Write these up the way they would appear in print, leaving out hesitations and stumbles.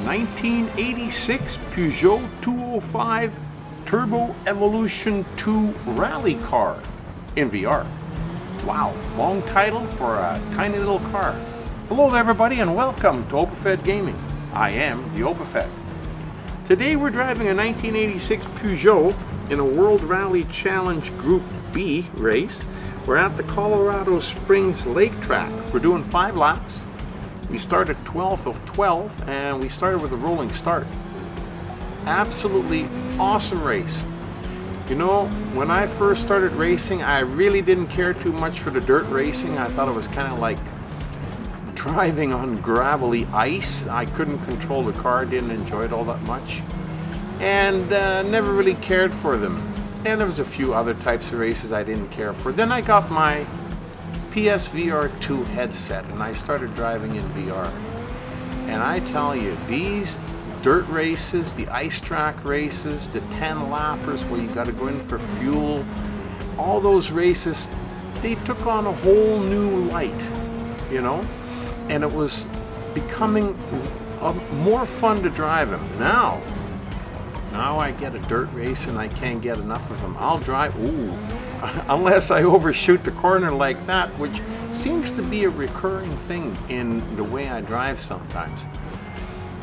1986 Peugeot 205 Turbo Evolution 2 rally car in VR. Wow, long title for a tiny little car. Hello there everybody and welcome to OpenFed Gaming. I am the OpenFed. Today we're driving a 1986 Peugeot in a World Rally Challenge Gr.B race. We're at the Colorado Springs Lake Track. We're doing 5 laps. We started 12th of 12 and we started with a rolling start. Absolutely awesome race. You know, when I first started racing, I really didn't care too much for the dirt racing. I thought it was kind of like driving on gravelly ice. I couldn't control the car, didn't enjoy it all that much, and never really cared for them. And there was a few other types of races I didn't care for. Then I got my PSVR2 headset and I started driving in VR. And I tell you, these dirt races, the ice track races, the 10 lappers where you got to go in for fuel, all those races, they took on a whole new light, you know, and it was becoming more fun to drive them. Now I get a dirt race and I can't get enough of them. I'll drive, unless I overshoot the corner like that, which seems to be a recurring thing in the way I drive sometimes.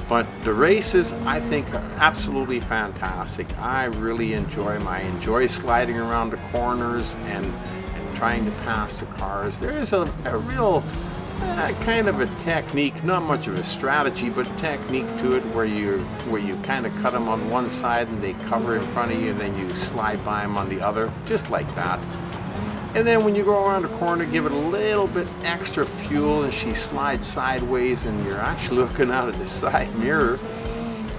But the races, I think, are absolutely fantastic. I really enjoy them. I enjoy sliding around the corners and trying to pass the cars. There is a real kind of a technique, not much of a strategy, but technique to it where you kind of cut them on one side and they cover in front of you, and then you slide by them on the other, just like that. And then when you go around the corner, give it a little bit extra fuel and she slides sideways and you're actually looking out of the side mirror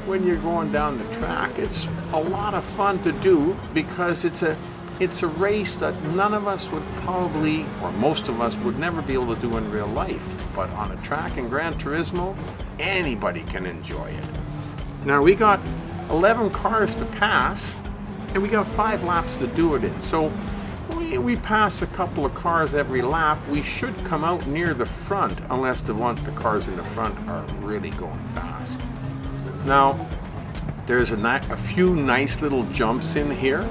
when you're going down the track. It's a lot of fun to do because it's a race that none of us would probably, or most of us would never be able to do in real life. But on a track in Gran Turismo, anybody can enjoy it. Now we got 11 cars to pass and we got 5 laps to do it in. So we pass a couple of cars every lap. We should come out near the front unless the cars in the front are really going fast. Now there's a few nice little jumps in here.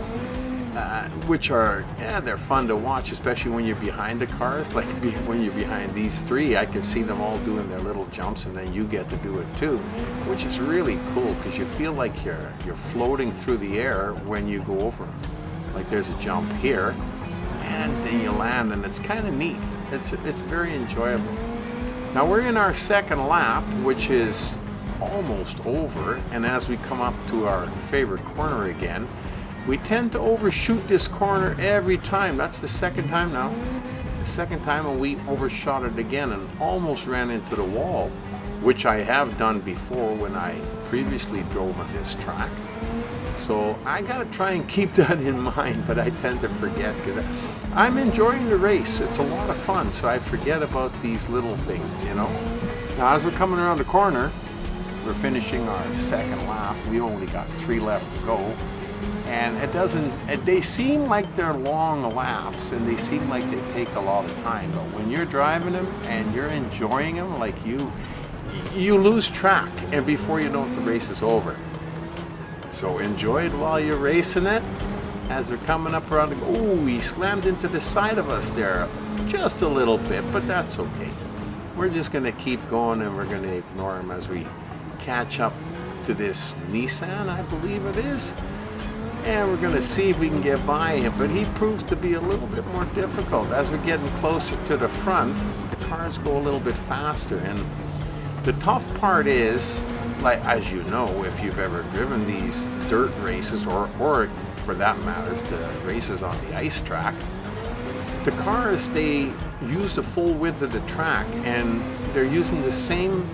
Which are, they're fun to watch, especially when you're behind the cars. Like when you're behind these 3, I can see them all doing their little jumps, and then you get to do it too, which is really cool because you feel like you're floating through the air when you go over them. Like there's a jump here, and then you land, and it's kind of neat. It's very enjoyable. Now we're in our second lap, which is almost over, and as we come up to our favorite corner again, we tend to overshoot this corner every time. That's the second time now. The second time, and we overshot it again and almost ran into the wall, which I have done before when I previously drove on this track. So I gotta try and keep that in mind, but I tend to forget because I'm enjoying the race. It's a lot of fun, so I forget about these little things, you know. Now as we're coming around the corner, we're finishing our second lap. We only got 3 left to go. And they seem like they're long laps and they seem like they take a lot of time, but when you're driving them and you're enjoying them, like you lose track, and before you know it, the race is over. So enjoy it while you're racing it. As we're coming up around, he slammed into the side of us there just a little bit, but that's okay. We're just gonna keep going and we're gonna ignore him as we catch up to this Nissan, I believe it is. And we're going to see if we can get by him, but he proves to be a little bit more difficult. As we're getting closer to the front, the cars go a little bit faster, and the tough part is, like, as you know, if you've ever driven these dirt races, or for that matter, the races on the ice track, the cars, they use the full width of the track, and they're using the same,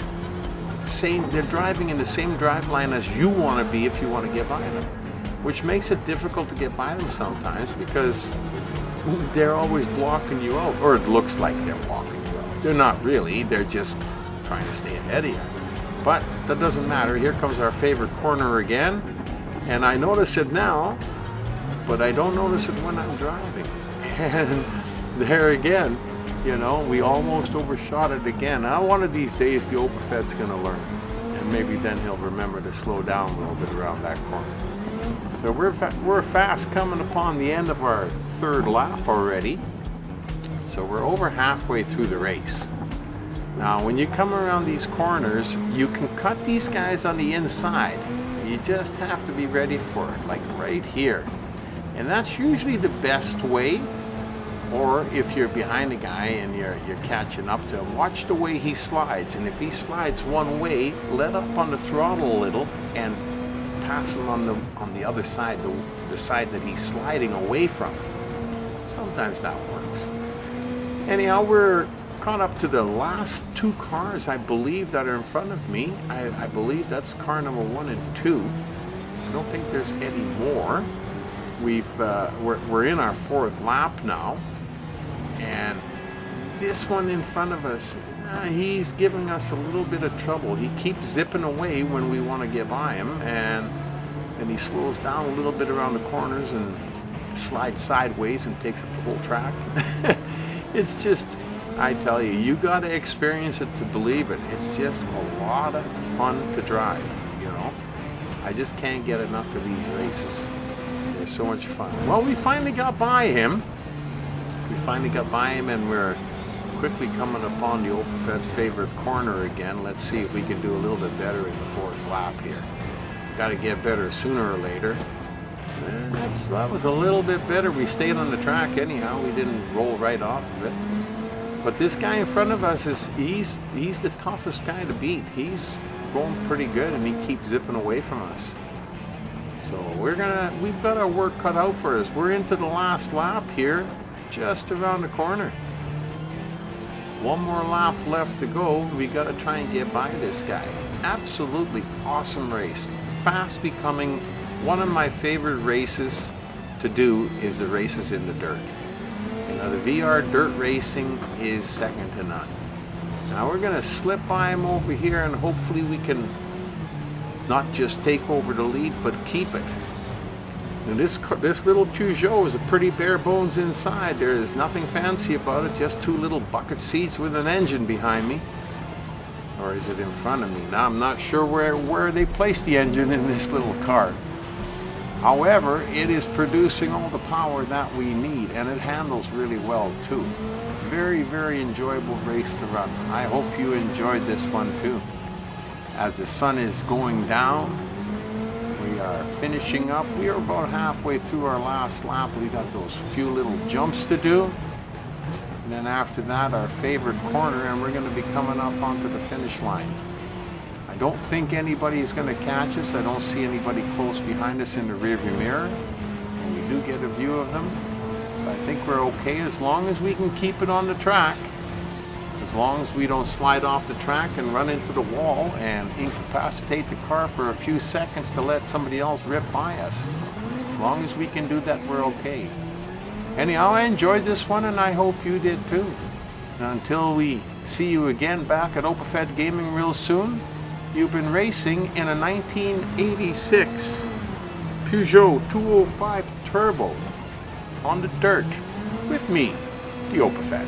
they're driving in the same drive line as you want to be if you want to get by them, which makes it difficult to get by them sometimes because they're always blocking you out, or it looks like they're blocking you out. They're not really, they're just trying to stay ahead of you. But that doesn't matter. Here comes our favorite corner again, and I notice it now, but I don't notice it when I'm driving. And there again, you know, we almost overshot it again. Now one of these days the OpenFed's going to learn, and And maybe then he'll remember to slow down a little bit around that corner. So we're fast coming upon the end of our third lap already. So we're over halfway through the race. Now when you come around these corners, you can cut these guys on the inside. You just have to be ready for it, like right here. And that's usually the best way. Or if you're behind a guy and you're catching up to him, watch the way he slides. And if he slides one way, let up on the throttle a little and pass him on the other side, the side that he's sliding away from. Sometimes that works. Anyhow, we're caught up to the last two cars, I believe, that are in front of me. I believe that's car number 1 and 2. I don't think there's any more. We're in our fourth lap now. And this one in front of us, he's giving us a little bit of trouble. He keeps zipping away when we want to get by him, and then he slows down a little bit around the corners and slides sideways and takes up the whole track. It's just, I tell you, you got to experience it to believe it. It's just a lot of fun to drive, you know. I just can't get enough of these races. They're so much fun. Well, we finally got by him. And we're quickly coming upon the Opelfed's favorite corner again. Let's see if we can do a little bit better in the fourth lap here. Got to get better sooner or later. And that was a little bit better. We stayed on the track anyhow. We didn't roll right off of it. But this guy in front of us he's the toughest guy to beat. He's going pretty good and he keeps zipping away from us. So we've got our work cut out for us. We're into the last lap here, just around the corner. One more lap left to go. We got to try and get by this guy. Absolutely awesome race. Fast becoming one of my favorite races to do is the races in the dirt. You know, the VR dirt racing is second to none. Now we're going to slip by him over here and hopefully we can not just take over the lead but keep it. And this little Peugeot is a pretty bare bones inside. There is nothing fancy about it, just two little bucket seats with an engine behind me. Or is it in front of me? Now I'm not sure where they placed the engine in this little car. However, it is producing all the power that we need and it handles really well too. Very, very enjoyable race to run. I hope you enjoyed this one too. As the sun is going down, we are finishing up. We are about halfway through our last lap. We got those few little jumps to do. And then after that, our favorite corner, and we're going to be coming up onto the finish line. I don't think anybody is going to catch us. I don't see anybody close behind us in the rearview mirror. And we do get a view of them. So I think we're okay as long as we can keep it on the track. As long as we don't slide off the track and run into the wall and incapacitate the car for a few seconds to let somebody else rip by us. As long as we can do that, we're okay. Anyhow, I enjoyed this one and I hope you did too. And until we see you again back at Opelfed Gaming real soon, you've been racing in a 1986 Peugeot 205 Turbo on the dirt with me, the Opelfed.